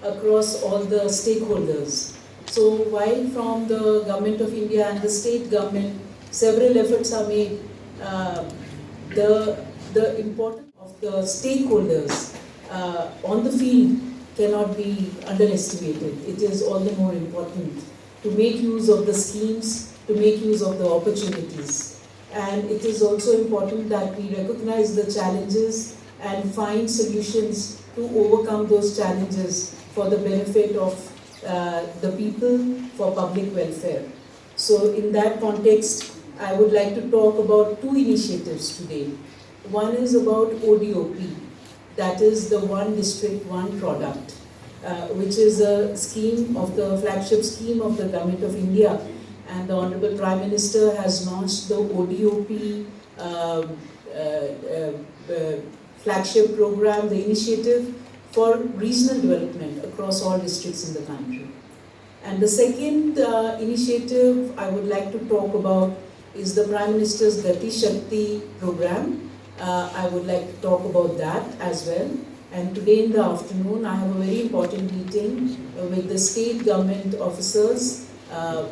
across all the stakeholders. So while from the Government of India and the state government, several efforts are made, the importance of the stakeholders on the field cannot be underestimated. It is all the more important to make use of the schemes, to make use of the opportunities. And it is also important that we recognize the challenges and find solutions to overcome those challenges for the benefit of the people, for public welfare. So in that context, I would like to talk about two initiatives today. One is about ODOP, that is the One District, One Product, which is a scheme of the flagship scheme of the Government of India. And the Honorable Prime Minister has launched the ODOP flagship program, the initiative for regional development across all districts in the country. And the second initiative I would like to talk about is the Prime Minister's Gati Shakti program. I would like to talk about that as well. And today in the afternoon, I have a very important meeting with the state government officers,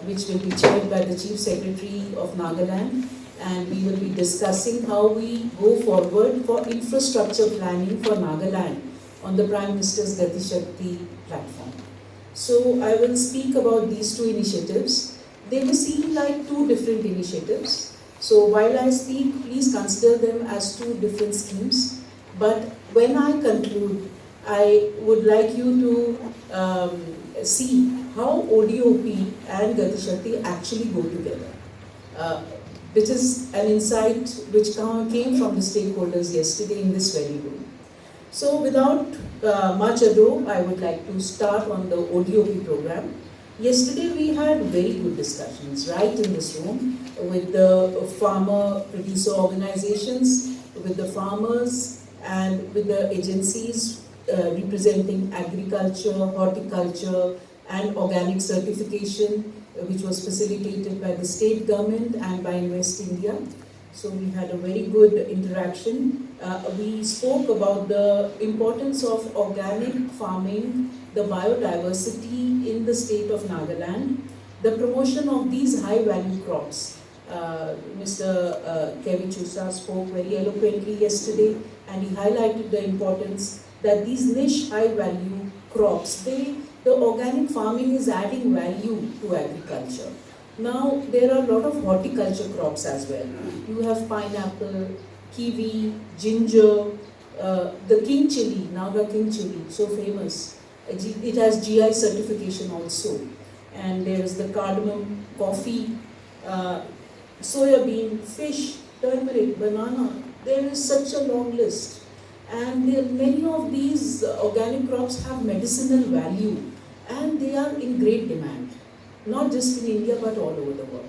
which will be chaired by the Chief Secretary of Nagaland. And we will be discussing how we go forward for infrastructure planning for Nagaland on the Prime Minister's Gati Shakti platform. So I will speak about these two initiatives. They may seem like two different initiatives. So while I speak, please consider them as two different schemes. But when I conclude, I would like you to see how ODOP and Gati Shakti actually go together, which is an insight which came from the stakeholders yesterday in this very room. So without much ado, I would like to start on the ODOP program. Yesterday we had very good discussions right in this room with the farmer-producer organizations, with the farmers, and with the agencies representing agriculture, horticulture, and organic certification, which was facilitated by the state government and by Invest India. So we had a very good interaction. We spoke about the importance of organic farming, the biodiversity in the state of Nagaland, the promotion of these high-value crops. Mr. Kevin Chusa spoke very eloquently yesterday, and he highlighted the importance that these niche high-value crops, the organic farming is adding value to agriculture. Now, there are a lot of horticulture crops as well. You have pineapple, kiwi, ginger, the king chili, Naga king chili, so famous. It has GI certification also. And there is the cardamom, coffee, soya bean, fish, turmeric, banana. There is such a long list. And many of these organic crops have medicinal value, and they are in great demand, not just in India but all over the world.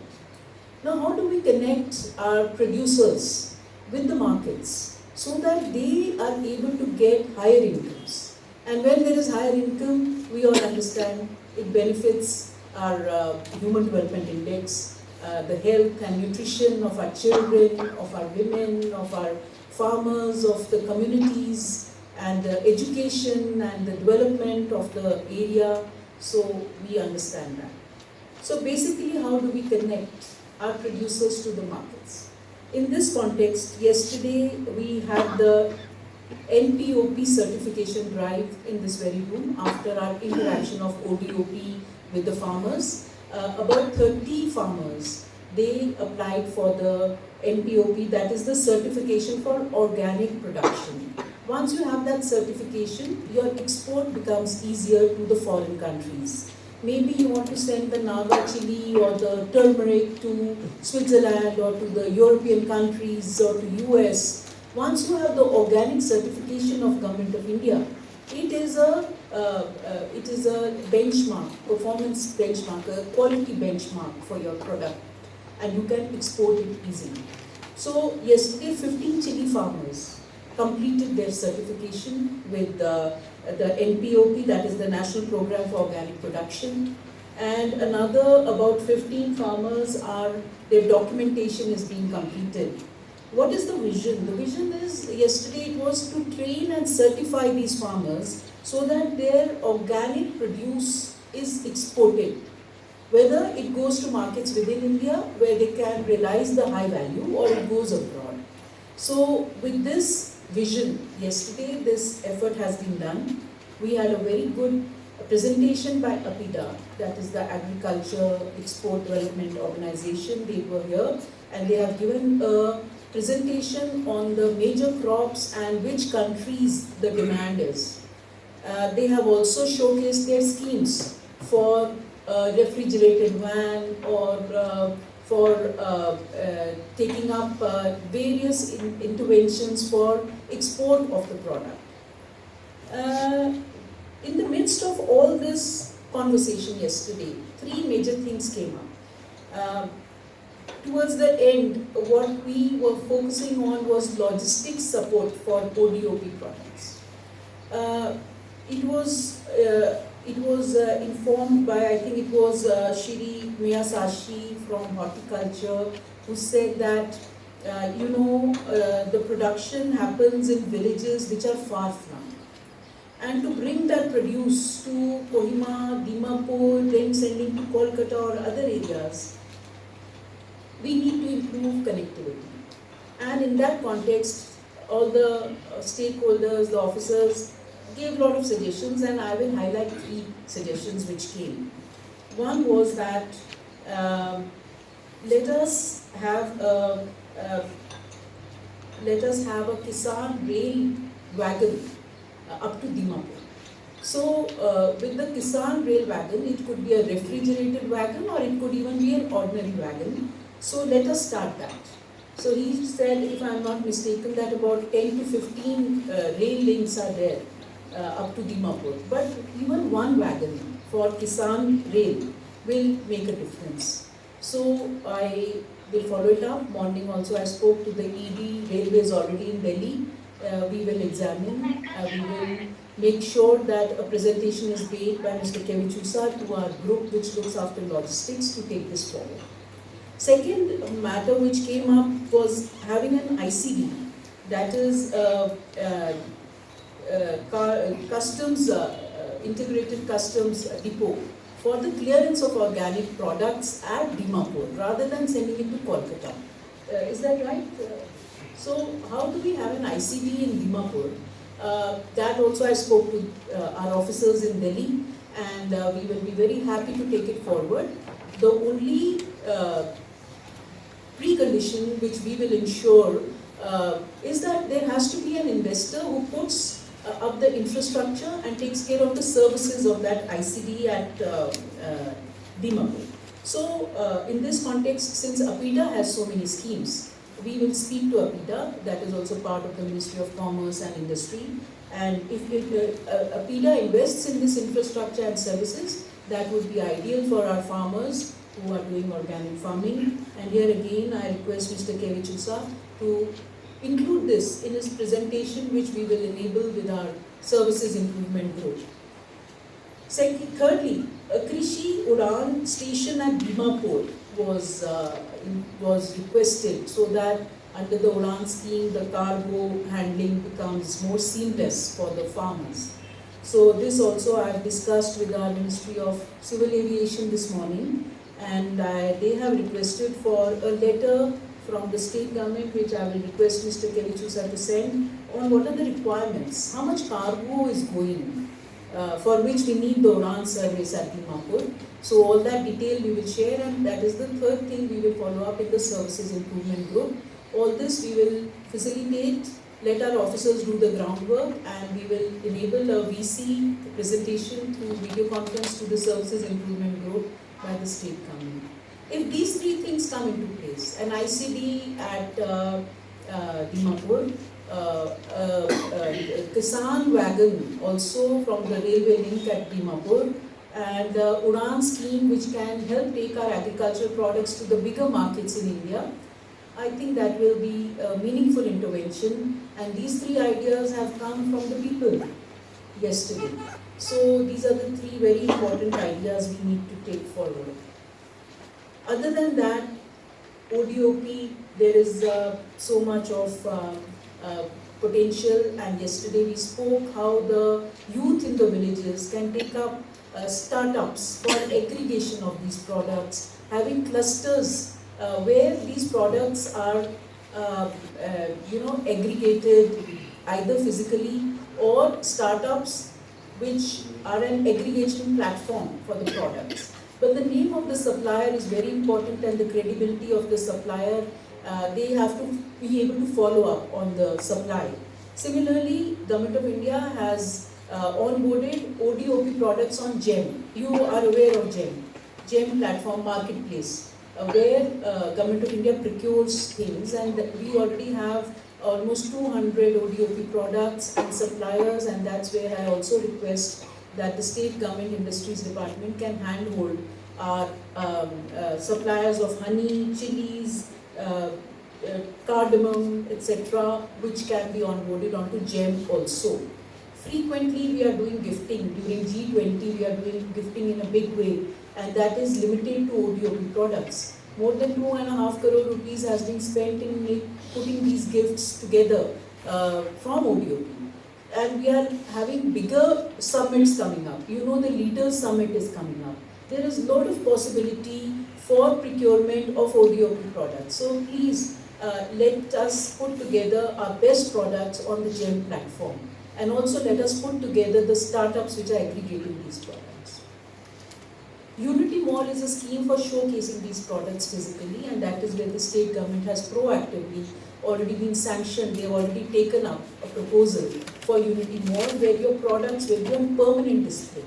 Now, how do we connect our producers with the markets so that they are able to get higher incomes? And when there is higher income, we all understand it benefits our Human Development Index, the health and nutrition of our children, of our women, of our farmers, of the communities, and the education and the development of the area. So we understand that. So basically, how do we connect our producers to the markets? In this context, yesterday we had the NPOP certification drive in this very room after our interaction of ODOP with the farmers. About 30 farmers, they applied for the NPOP, that is the certification for organic production. Once you have that certification, your export becomes easier to the foreign countries. Maybe you want to send the Naga chili or the turmeric to Switzerland or to the European countries or to US. Once you have the organic certification of Government of India, it is a benchmark, performance benchmark, a quality benchmark for your product, and you can export it easily. So yesterday, 15 chili farmers completed their certification with the NPOP, that is the National Program for Organic Production, and another about 15 farmers their documentation is being completed. What is the vision? The vision is, yesterday it was to train and certify these farmers so that their organic produce is exported, whether it goes to markets within India where they can realize the high value, or it goes abroad. So with this vision, yesterday this effort has been done. We had a very good presentation by APIDA, that is the Agriculture Export Development Organization. They were here and they have given a presentation on the major crops and which countries the demand is. They have also showcased their schemes for refrigerated van, or for taking up various interventions for export of the product. In the midst of all this conversation yesterday, three major things came up. Towards the end, what we were focusing on was logistics support for ODOP products. It was informed by, I think it was Shri Miyasashi from horticulture, who said that the production happens in villages which are far flung. And to bring that produce to Kohima, Dimapur, then sending to Kolkata or other areas, we need to improve connectivity. And in that context, all the stakeholders, the officers, gave a lot of suggestions, and I will highlight three suggestions which came. One was that let us have a Kisan rail wagon up to Dimapur. So with the Kisan rail wagon, it could be a refrigerated wagon or it could even be an ordinary wagon. So let us start that. So he said, if I am not mistaken, that about 10 to 15 rail links are there up to Dimapur. But even one wagon for Kisan rail will make a difference. So I will follow it up. Morning also I spoke to the ED Railways already in Delhi. We will examine, we will make sure that a presentation is made by Mr. Kevichusa to our group which looks after logistics to take this forward. Second matter which came up was having an ICD, that is customs, integrated customs depot for the clearance of organic products at Dimapur rather than sending it to Kolkata. Is that right? So how do we have an ICD in Dimapur? That also I spoke to our officers in Delhi, and we will be very happy to take it forward. The only precondition which we will ensure is that there has to be an investor who puts up the infrastructure and takes care of the services of that ICD at Dimapur. So in this context, since APIDA has so many schemes, we will speak to APIDA, that is also part of the Ministry of Commerce and Industry, and if APIDA invests in this infrastructure and services, that would be ideal for our farmers who are doing organic farming. And here again I request Mr. Kevichusa to include this in his presentation, which we will enable with our services improvement group. Thirdly, a Krishi Udan station at Dimapur was requested so that under the Udan scheme the cargo handling becomes more seamless for the farmers. So this also I have discussed with our Ministry of Civil Aviation this morning, and they have requested for a letter from the state government, which I will request Mr. Kevichusa to send, on what are the requirements, how much cargo is going, for which we need the Udan service at Dimapur. So all that detail we will share, and that is the third thing we will follow up in the services improvement group. All this we will facilitate, let our officers do the groundwork, and we will enable a VC presentation through video conference to the services improvement group by the state government. If these three things come into place, an ICD at Dimapur, Kisan wagon also from the railway link at Dimapur, and the Udan scheme which can help take our agricultural products to the bigger markets in India, I think that will be a meaningful intervention, and these three ideas have come from the people yesterday. So these are the three very important ideas we need to take forward. Other than that, ODOP, there is so much of potential, and yesterday we spoke how the youth in the villages can take up startups for aggregation of these products, having clusters where these products are aggregated either physically, or startups which are an aggregation platform for the products. But the name of the supplier is very important, and the credibility of the supplier, they have to be able to follow up on the supply. Similarly, Government of India has onboarded ODOP products on GEM. You are aware of GEM platform marketplace, where Government of India procures things, and we already have almost 200 ODOP products and suppliers, and that's where I also request that the State Government Industries Department can handhold our suppliers of honey, chilies, cardamom, etc., which can be onboarded onto GEM also. Frequently we are doing gifting. During G20 we are doing gifting in a big way, and that is limited to ODOP products. More than 2.5 crore rupees has been spent in putting these gifts together from ODOP. And we are having bigger summits coming up. You know, the Leaders Summit is coming up. There is a lot of possibility for procurement of ODOP products. So please let us put together our best products on the GEM platform. And also let us put together the startups which are aggregating these products. Unity Mall is a scheme for showcasing these products physically, and that is where the state government has proactively already been sanctioned. They have already taken up a proposal for Unity Mall where your products will be on permanent display.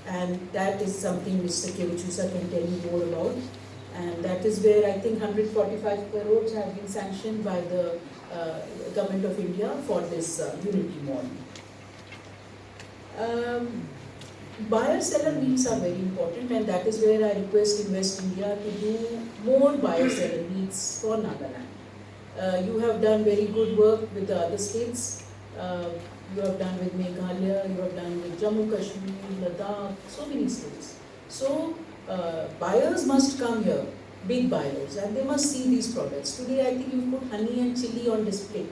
And that is something Mr. Kevachusa can tell you more about. And that is where I think 145 crores have been sanctioned by the Government of India for this Unity Mall. Buyer-seller meets are very important, and that is where I request Invest India to do more buyer-seller meets for Nagaland. You have done very good work with the other states. You have done with Meghalaya, you have done with Jammu Kashmir, Ladakh, so many states. So buyers must come here, big buyers, and they must see these products. Today I think you put honey and chili on display.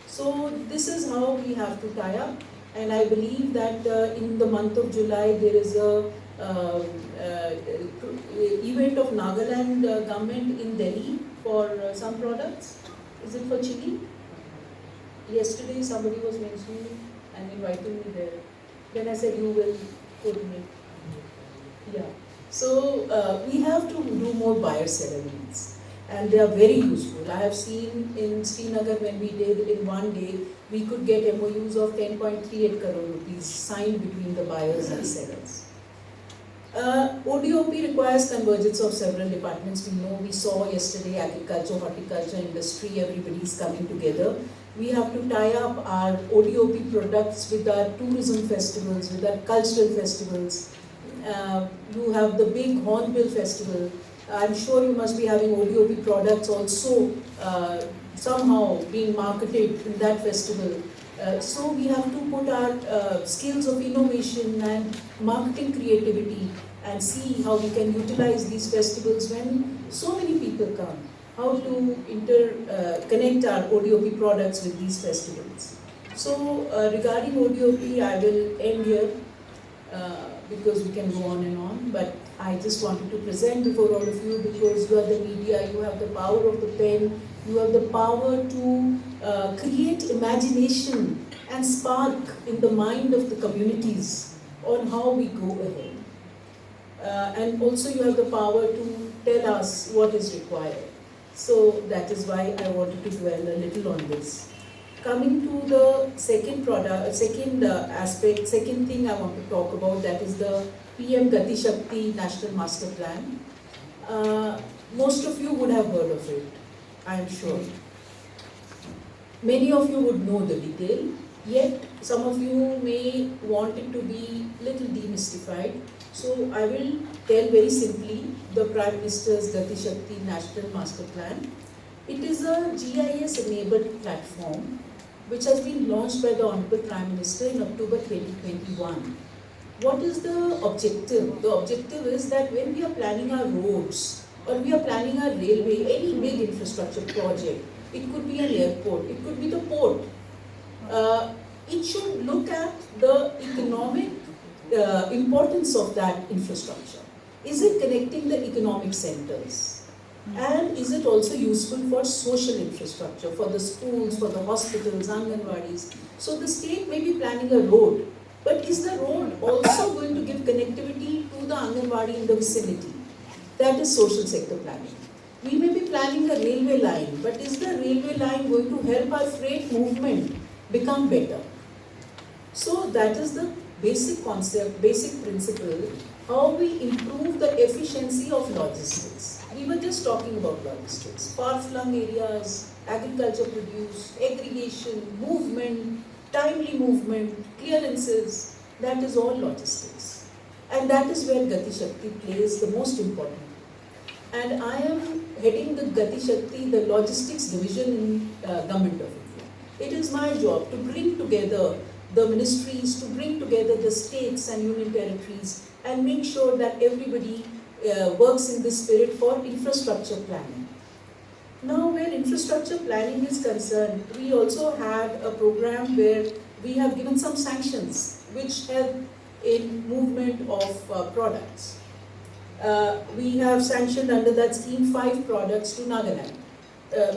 So this is how we have to tie up. And I believe that in the month of July there is a event of Nagaland government in Delhi for some products. Is it for chili? Yesterday somebody was mentioning and inviting me there. Then I said, you will coordinate. Yeah. So we have to do more buyer-seller meets. And they are very useful. I have seen in Srinagar when we did in one day, we could get MOUs of 10.38 crore rupees signed between the buyers and sellers. ODOP requires convergence of several departments. We saw yesterday agriculture, horticulture, industry, everybody is coming together. We have to tie up our ODOP products with our tourism festivals, with our cultural festivals. You have the big Hornbill festival. I'm sure you must be having ODOP products also somehow being marketed in that festival. So we have to put our skills of innovation and marketing creativity and see how we can utilize these festivals when so many people come. How to connect our ODOP products with these festivals. So regarding ODOP, I will end here because we can go on and on, but I just wanted to present before all of you because you are the media, you have the power of the pen, you have the power to create imagination and spark in the mind of the communities on how we go ahead. And also you have the power to tell us what is required. So that is why I wanted to dwell a little on this. Coming to the second aspect, second thing I want to talk about, that is the PM Gati Shakti National Master Plan. Most of you would have heard of it, I am sure. Many of you would know the detail, yet some of you may want it to be little demystified. So I will tell very simply the Prime Minister's Gati Shakti National Master Plan. It is a GIS-enabled platform which has been launched by the Honorable Prime Minister in October 2021. What is the objective? The objective is that when we are planning our roads or we are planning our railway, any big infrastructure project, it could be an airport, it could be the port. it should look at the economic importance of that infrastructure. Is it connecting the economic centers? And is it also useful for social infrastructure, for the schools, for the hospitals, Anganwadis? So the state may be planning a road, but is the road also going to give connectivity to the Anganwadi in the vicinity? That is social sector planning. We may be planning a railway line, but is the railway line going to help our freight movement become better? So that is the basic concept, basic principle, how we improve the efficiency of logistics. We were just talking about logistics, far-flung areas, agriculture produce, aggregation, movement, timely movement, clearances, that is all logistics. And that is where Gati Shakti plays the most important role. And I am heading the Gati Shakti, the logistics division in Government of India. It is my job to bring together the ministries, to bring together the states and union territories and make sure that everybody works in this spirit for infrastructure planning. Now, where infrastructure planning is concerned, we also had a program where we have given some sanctions which help in movement of products. We have sanctioned under that scheme 5 products to Nagaland,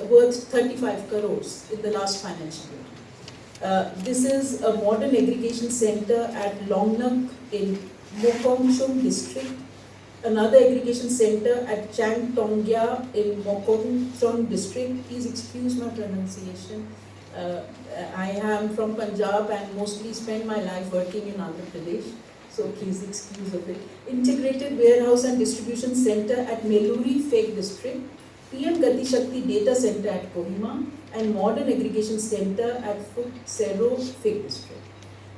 worth 35 crores in the last financial year. This is a modern aggregation center at Longnak in Mokongchung district, another aggregation center at Changtongya in Mokongchung district. Please excuse my pronunciation. I am from Punjab and mostly spend my life working in Andhra Pradesh, so please excuse of it. Integrated Warehouse and Distribution Center at Meluri Fake district, PM Gati Shakti Data Center at Kohima, and Modern Aggregation Center at Futsero Fake district.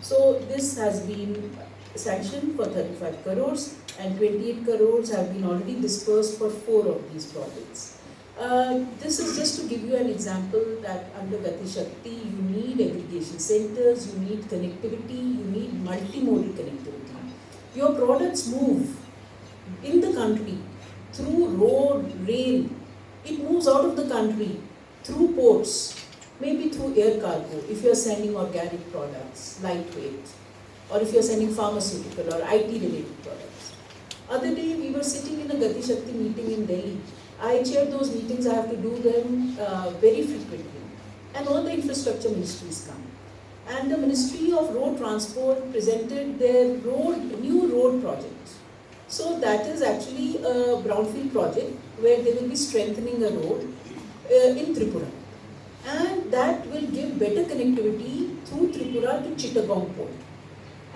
So this has been sanctioned for 35 crores and 28 crores have been already dispersed for 4 of these projects. This is just to give you an example that under Gati Shakti you need aggregation centers, you need connectivity, you need multimodal connectivity. Your products move in the country through road, rail, it moves out of the country through ports, maybe through air cargo if you are sending organic products, lightweight, or if you are sending pharmaceutical or IT related products. Other day we were sitting in a Gati Shakti meeting in Delhi. I chair those meetings, I have to do them very frequently. And all the infrastructure ministries come. And the Ministry of Road Transport presented their new road project. So that is actually a brownfield project where they will be strengthening a road in Tripura. And that will give better connectivity through Tripura to Chittagong port.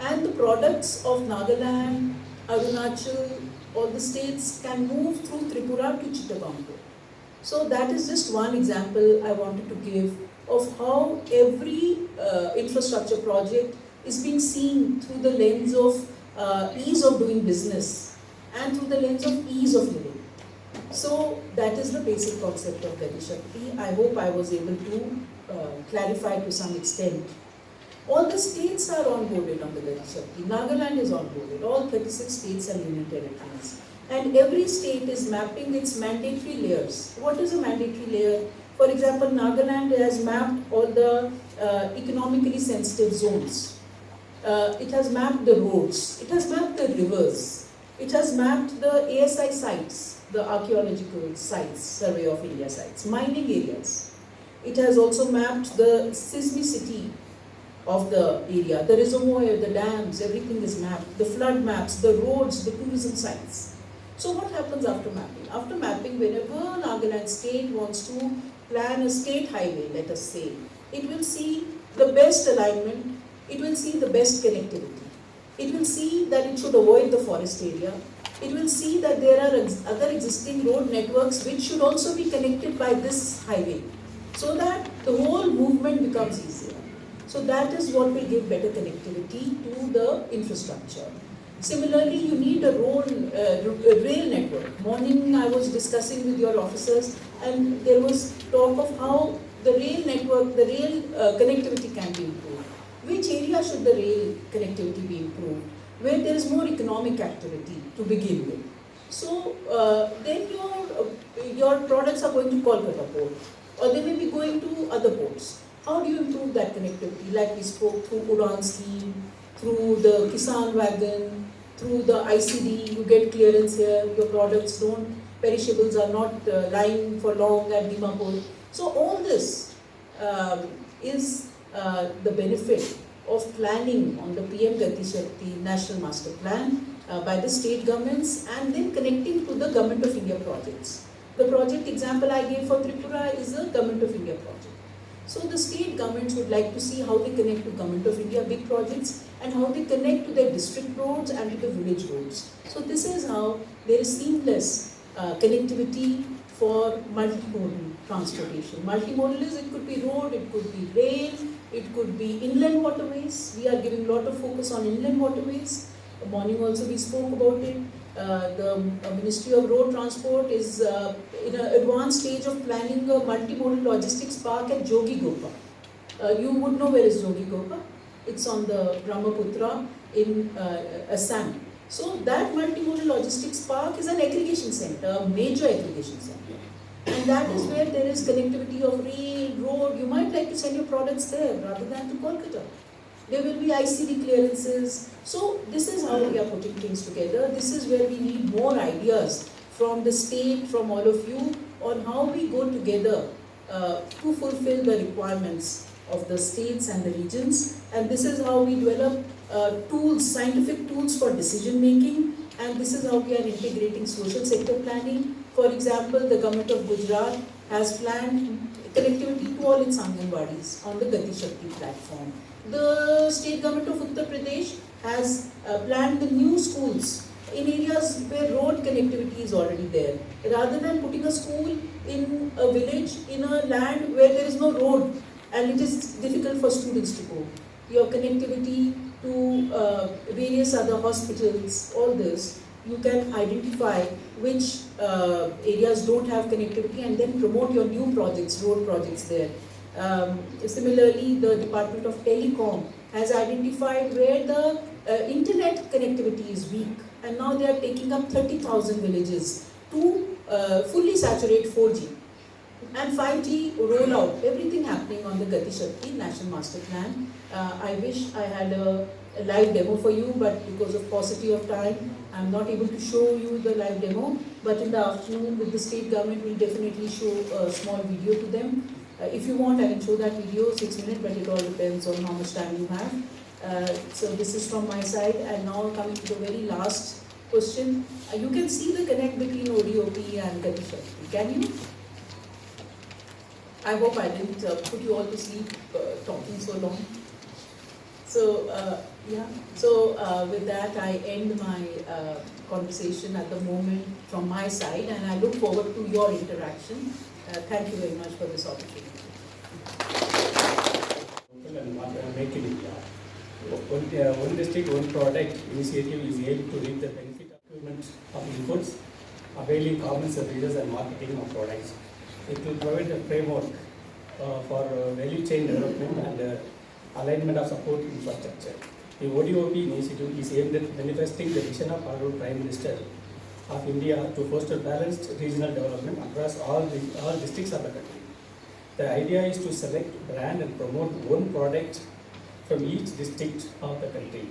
And the products of Nagaland, Arunachal, all the states can move through Tripura to Chittagong port. So that is just one example I wanted to give of how every infrastructure project is being seen through the lens of ease of doing business and through the lens of ease of living. So that is the basic concept of Gati Shakti. I hope I was able to clarify to some extent. All the states are onboarded on the Gati Shakti. Nagaland is onboarded, all 36 states and union territories. And every state is mapping its mandatory layers. What is a mandatory layer? For example, Nagaland has mapped all the economically sensitive zones. It has mapped the roads. It has mapped the rivers. It has mapped the ASI sites, the archaeological sites, Survey of India sites, mining areas. It has also mapped the seismicity of the area, the reservoir, the dams, everything is mapped, the flood maps, the roads, the tourism sites. So what happens after mapping? After mapping, whenever Nagaland state wants to plan a state highway, let us say, it will see the best alignment, it will see the best connectivity. It will see that it should avoid the forest area. It will see that there are other existing road networks which should also be connected by this highway, so that the whole movement becomes easier. So that is what will give better connectivity to the infrastructure. Similarly, you need a rail network. Morning I was discussing with your officers and there was talk of how the rail network, the rail connectivity can be improved. Which area should the rail connectivity be improved? Where there is more economic activity to begin with. So then your products are going to Kolkata port or they may be going to other ports. How do you improve that connectivity? Like we spoke, through Udan scheme, through the Kisan wagon, through the ICD, you get clearance here, your products don't, perishables are not lying for long at Dimapur. So all this is the benefit of planning on the PM Gati Shakti National Master Plan by the state governments, and then connecting to the Government of India projects. The project example I gave for Tripura is a Government of India project. So the state governments would like to see how they connect to Government of India big projects and how they connect to their district roads and to the village roads. So this is how there is seamless connectivity for multimodal transportation. Multimodal is, it could be road, it could be rail, it could be inland waterways. We are giving a lot of focus on inland waterways. Morning also we spoke about it. The Ministry of Road Transport is in an advanced stage of planning a multimodal logistics park at Jogigopa. You would know where is Jogigopa. It's on the Brahmaputra in Assam. So that multimodal logistics park is an aggregation center, a major aggregation center. And that is where there is connectivity of rail, road. You might like to send your products there rather than to Kolkata. There will be ICD clearances. So this is how we are putting things together. This is where we need more ideas from the state, from all of you, on how we go together to fulfill the requirements of the states and the regions. And this is how we develop tools, scientific tools for decision making. And this is how we are integrating social sector planning. For example, the government of Gujarat has planned connectivity to all its Anganwadis on the Gati Shakti platform. The state government of Uttar Pradesh has planned the new schools in areas where road connectivity is already there. Rather than putting a school in a village, in a land where there is no road and it is difficult for students to go. Your connectivity to various other hospitals, all this, you can identify which areas don't have connectivity and then promote your new projects, road projects there. Similarly, the Department of Telecom has identified where the internet connectivity is weak, and now they are taking up 30,000 villages to fully saturate 4G and 5G rollout, everything happening on the Gati Shakti National Master Plan. I wish I had a live demo for you, but because of paucity of time, I'm not able to show you the live demo, but in the afternoon with the state government, we'll definitely show a small video to them. If you want, I can show that video, 6 minutes, but it all depends on how much time you have. So this is from my side, and now coming to the very last question. You can see the connect between ODOP and Gati Shakti. Can you? I hope I didn't put you all to sleep talking so long. So, yeah. So, with that, I end my conversation at the moment from my side, and I look forward to your interaction. Thank you very much for this opportunity. Make in India. One district, one product initiative is aimed to reap the benefit of procurement of inputs, availing common services and marketing of products. It will provide a framework for value chain development and alignment of support infrastructure. The ODOP initiative is aimed at manifesting the vision of our Prime Minister of India to foster balanced regional development across all districts of the country. The idea is to select, brand and promote one product from each district of the country.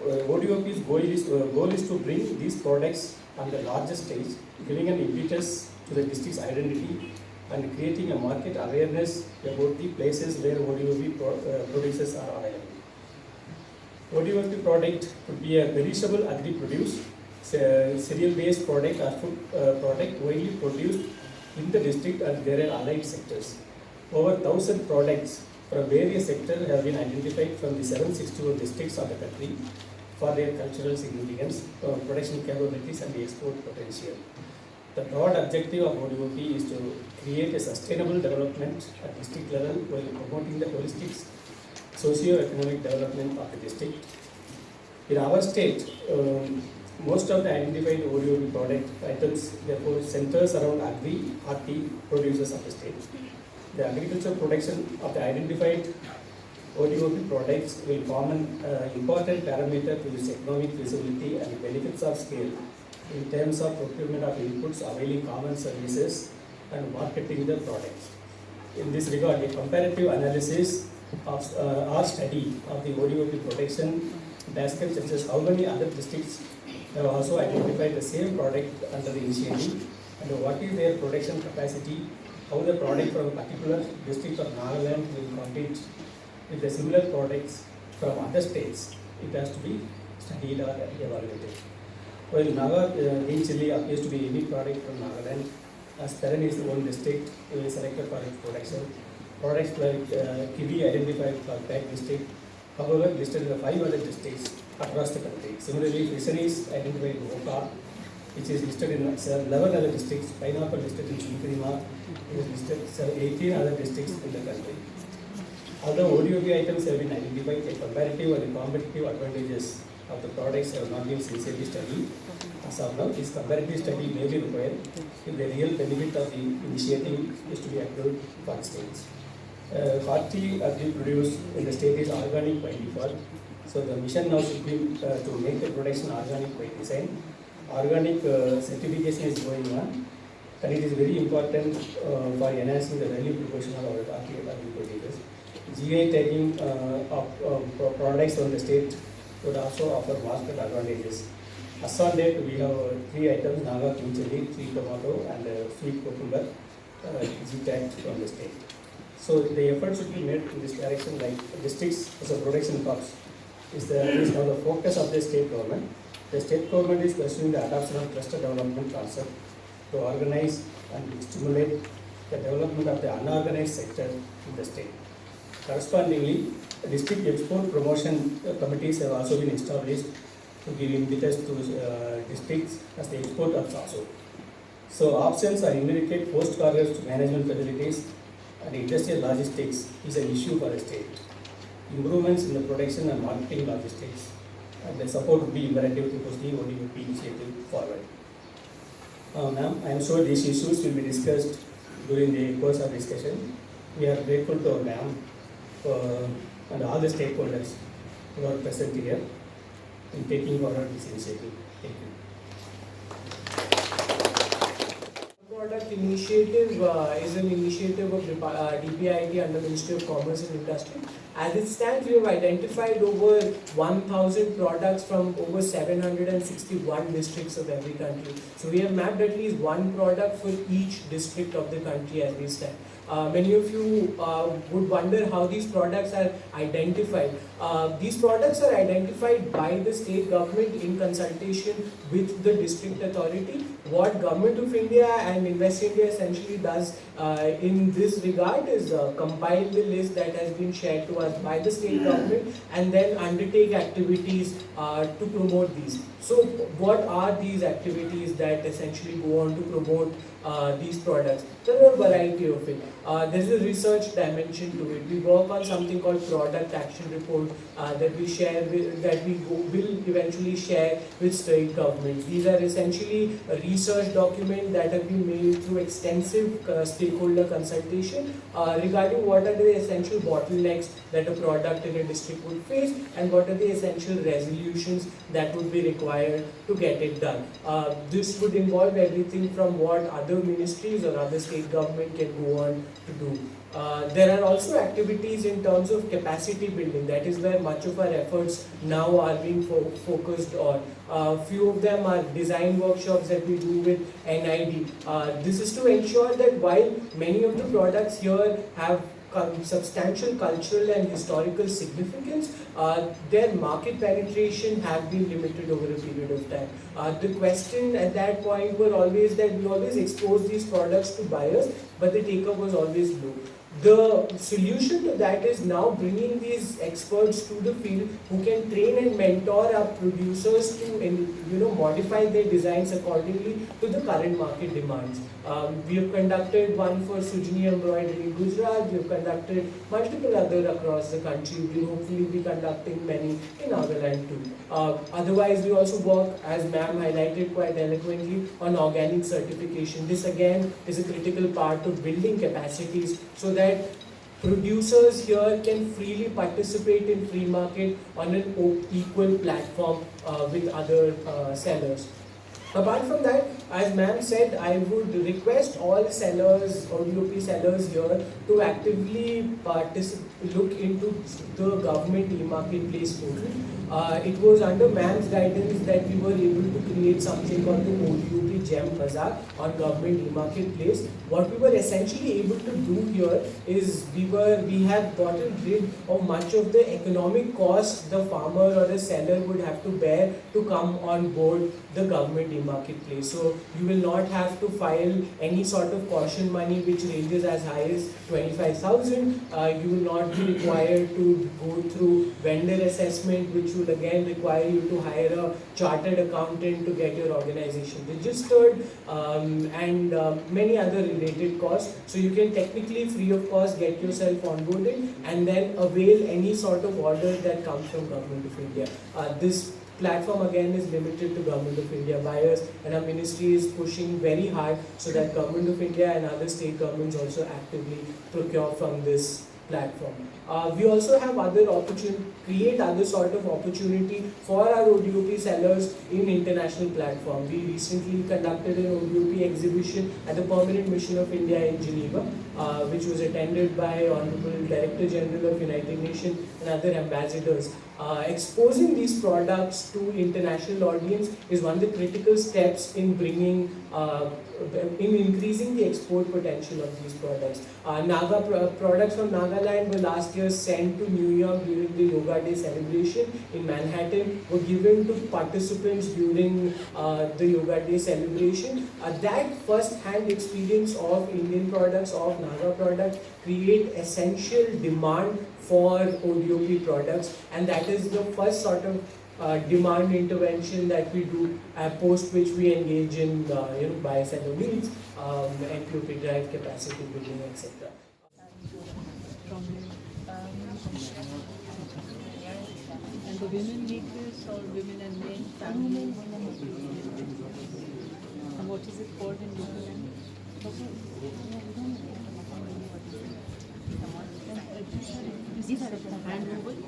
ODOP's goal is to bring these products on the largest stage, giving an impetus to the district's identity and creating a market awareness about the places where ODOP producers are available. ODOP product could be a perishable agri-produce, cereal-based product or food product widely produced in the district and there are allied sectors. Over 1,000 products from various sectors have been identified from the 761 districts of the country for their cultural significance, production capabilities and export potential. The broad objective of ODOP is to create a sustainable development at district level while promoting the holistic socio-economic development of the district. In our state, most of the identified ODOP product items therefore centers around agri producers of the state. The agricultural production of the identified ODOP products will form an important parameter to its economic feasibility and benefits of scale in terms of procurement of inputs, availing common services and marketing the products. In this regard, a comparative analysis of or study of the ODOP protection basket such as how many other districts have also identified the same product under the initiative and what is their production capacity, how the product from a particular district of Nagaland will compete with the similar products from other states. It has to be studied or evaluated. While Naga green chili appears to be a unique product from Nagaland, as Peran is the one district selected for its production. Products like kiwi identified for that district, however, listed in the 5 other districts across the country. Similarly, fisheries identified Oka, which is listed in 11 other districts. Pineapple listed in Kohima, it is listed 18 other districts in the country. Although ODOP items have been identified, a comparative and competitive advantages of the products have not been sincerely studied. As of now, this comparative study may be required if the real benefit of the initiative is to be accrued for the states. Coffee agri produced in the state is organic by default. So the mission now should be to make the production organic by design. Organic certification is going on, and it is very important for enhancing the value proportion of our coffee agri producers. GI tagging of products from the state would also offer market advantages. As on date, we have 3 items: Naga green chili, sweet tomato, and sweet cucumber, G-tagged from the state. So the effort should be made in this direction, like districts as a production hubs is now the focus of the state government. The state government is pursuing the adoption of cluster development concept to organize and stimulate the development of the unorganized sector in the state. Correspondingly, district export promotion committees have also been established to give impetus to districts as the export hubs also. So options are immediate post-carriers to management facilities and industrial logistics is an issue for the state. Improvements in the production and marketing logistics and the support would be imperative to push the ODOP initiative forward. Ma'am, I am sure these issues will be discussed during the course of discussion. We are grateful to our ma'am and all the stakeholders who are present here in taking forward this initiative. Thank you. Product initiative is an initiative of DPIIT under Ministry of Commerce and Industry. As it stands, we have identified over 1,000 products from over 761 districts of every country. So we have mapped at least one product for each district of the country as we stand. Many of you would wonder how these products are identified. These products are identified by the state government in consultation with the district authority. What Government of India and Invest India essentially does in this regard is compile the list that has been shared to us by the state government and then undertake activities to promote these. So what are these activities that essentially go on to promote these products? There are a variety of it. There's a research dimension to it. We work on something called product action report that we share with, will eventually share with state governments. These are essentially a research document that have been made through extensive stakeholder consultation regarding what are the essential bottlenecks that a product in a district would face and what are the essential resolutions that would be required to get it done. This would involve everything from what other ministries or other state government can go on to do. There are also activities in terms of capacity building. That is where much of our efforts now are being focused on. Few of them are design workshops that we do with NID. This is to ensure that while many of the products here have substantial cultural and historical significance, their market penetration have been limited over a period of time. The question at that point were always that we always expose these products to buyers, but the take-up was always low. The solution to that is now bringing these experts to the field who can train and mentor our producers to modify their designs accordingly to the current market demands. We have conducted one for Sujni embroidery in Gujarat. We have conducted multiple other across the country. We will hopefully be conducting many in Nagaland too. Otherwise, we also work, as ma'am highlighted quite eloquently, on organic certification. This again is a critical part of building capacities so that producers here can freely participate in free market on an equal platform with other sellers. Apart from that, as ma'am said, I would request all sellers, ODOP sellers here to actively look into the government e-marketplace portal. It was under ma'am's guidance that we were able to create something called the ODOP Gem Bazaar on government e-marketplace. What we were essentially able to do here is we have gotten rid of much of the economic cost the farmer or the seller would have to bear to come on board the government e-marketplace. So you will not have to file any sort of caution money which ranges as high as 25,000. You will not be required to go through vendor assessment, which will again require you to hire a chartered accountant to get your organization registered, and many other related costs. So you can technically free of cost get yourself onboarded and then avail any sort of order that comes from Government of India. This platform again is limited to Government of India buyers, and our ministry is pushing very hard so that Government of India and other state governments also actively procure from this platform. We also have create other sort of opportunity for our ODOP sellers in international platform. We recently conducted an ODOP exhibition at the Permanent Mission of India in Geneva, which was attended by Honorable Director General of United Nations and other ambassadors. Exposing these products to international audience is one of the critical steps in bringing in increasing the export potential of these products. Products from Nagaland were last year sent to New York during the Yoga Day celebration in Manhattan, were given to participants during the Yoga Day celebration. That first-hand experience of Indian products, of Naga products, create essential demand for ODOP products, and that is the first sort of demand intervention that we do, post which we engage in buyer-seller meets, NPOP drive, capacity building, etc. And the women make this, or women and men? Family? And what is it called in local language? These are hand woven.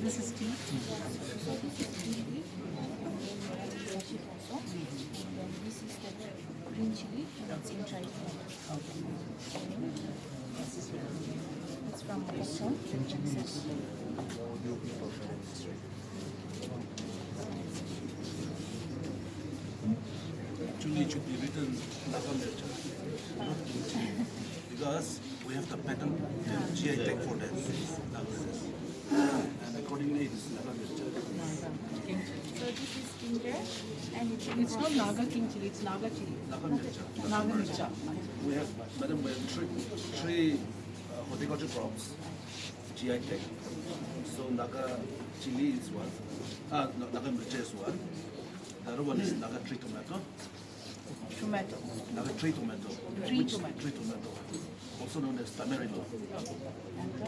This is tea. This is the green chili, it's in dry form. It's from Assam. Actually, it should be written Nagaland, because we have the patent GI tag for that. And accordingly, it is Nagaland. So this is ginger and It's not Naga King chili, it's Naga chili. Naga mircha. We have, madam, we have three horticulture crops, GI tag. So Naga chili is one, Naga mircha is one. The other one is Naga tree tomato. Tomato. Naga tree tomato. Tree which- tomato. Tree tomato, also known as tamarindo.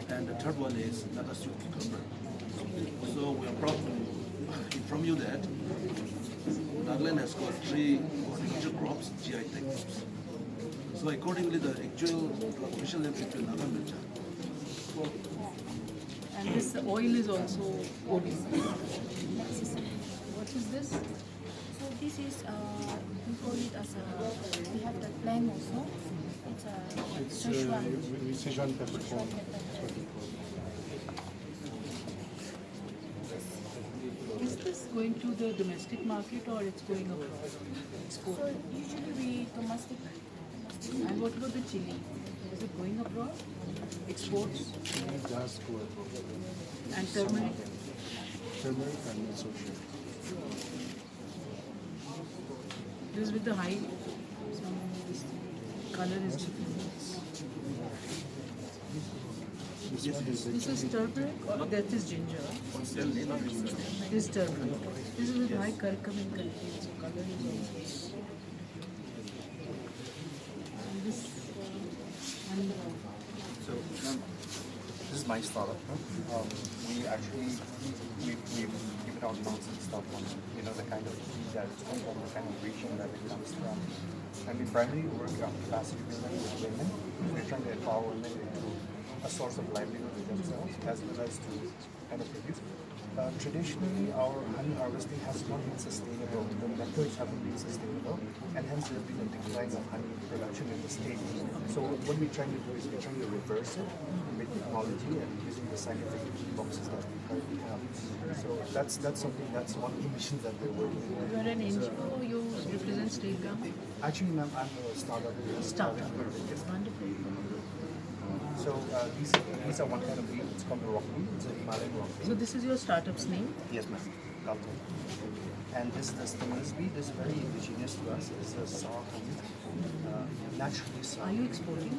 And the third one is Naga sweet cucumber. So we are proud to inform you that Nagaland has got three horticulture crops, GI tag crops. So accordingly, the actual official name is Naga mircha. And this oil is also ODOP. What is this? So this is we call it as a, we have the flame also. It's a Szechuan Szechuan pepper. Is this going to the domestic market or it's going abroad? Export? So usually we domestic And what about the chili? Is it going abroad? Exports? Does go And turmeric? turmeric and social. This with the high, this color is different. This is turmeric or that is ginger? This is turmeric. This is with high curcumin content, so color is also. And this and So, this is my startup. We actually we've given out notes and stuff on the kind of tea that it's from, the kind of region that it comes from, and we primarily work on capacity building with women. We're trying to empower women into a source of livelihood for themselves as well as to kind of produce. Traditionally, our honey harvesting has not been sustainable. The methods haven't been sustainable, and hence there's been a decline of honey production in the state. So what we're trying to do is we're trying to reverse it with technology and using the scientific boxes that we currently have. So that's something, that's one of the missions that we're working on. you are an NGO, you represent state government? Actually, ma'am, I'm a startup. Startup. Yes. Wonderful. So these are one kind of weed. It's called the rock weed. It's a Himalayan rock weed. So this is your startup's name? Yes, ma'am. Dalton. And this weed is very indigenous to us. It's a sour weed, naturally sour. Are you exporting?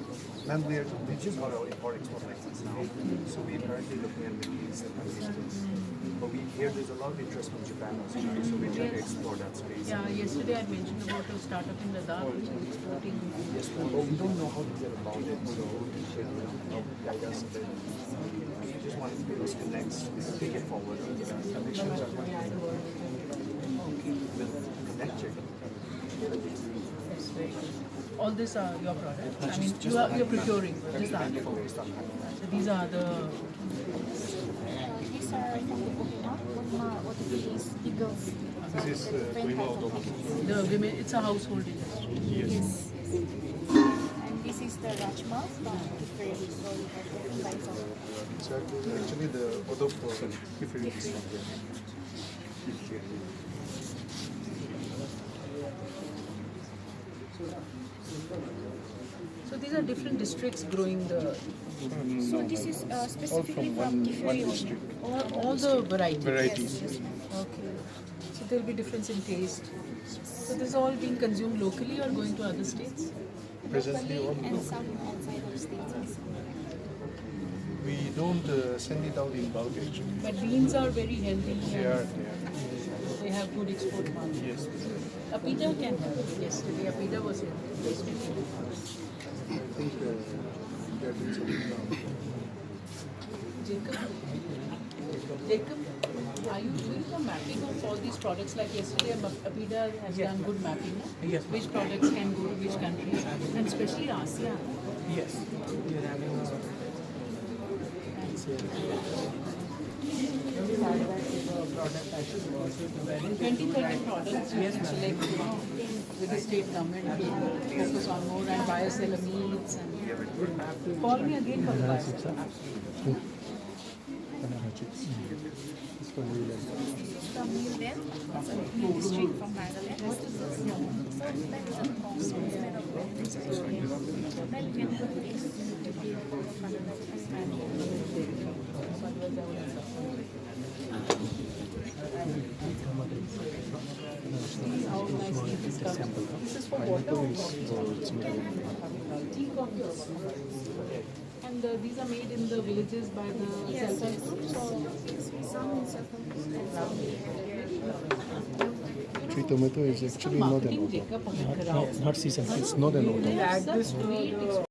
Ma'am, we just got our import-export license now. So we're currently looking at Middle East and other states. But we hear there's a lot of interest from Japan also, so we're trying to explore that space. Yeah, yesterday I mentioned about a startup in Ladakh which is exporting. Yes, ma'am. But we don't know how to get about it, so we should guide us a bit. We just want to build those connects, take it forward. Connections are going with connected. All these are your products. I mean, you're procuring. Just that. Focused on honey. So these are the. These are from the Kohima. Kohima ODOP is legal. This is Kohima ODOP. The women, it's a household industry. Yes. And this is the rajma from different, so we have different kinds of. It's actually the ODOP different. So these are different districts growing the. So this is specifically from different. All the varieties. Varieties. Okay. So there'll be difference in taste. So this is all being consumed locally or going to other states? Presently, Locally and some outside of states also. we don't send it out in bulk actually. But beans are very healthy. They are. They have good export market. Yes. Apida can help. Yesterday Apida was here. I think they are doing something now. Jacob, are you doing the mapping of all these products? Like yesterday, Apida has done good mapping. No? Yes. Which products can go to which countries, and especially ASEAN. Yes. We are having a 20-30 products you have selected with the state government to focus on more and biocellular and call me again for the biocellular. From Nagaland, it's a new district from Nagaland. So that is a cost instead of that. So then we can put How nicely this comes. This is for water or tea, coffee or water. And these are made in the villages by the self-help groups or some in self-help and some Tree tomato is actually not an marketing auto. Jacob Not season. It's not an auto. add this to the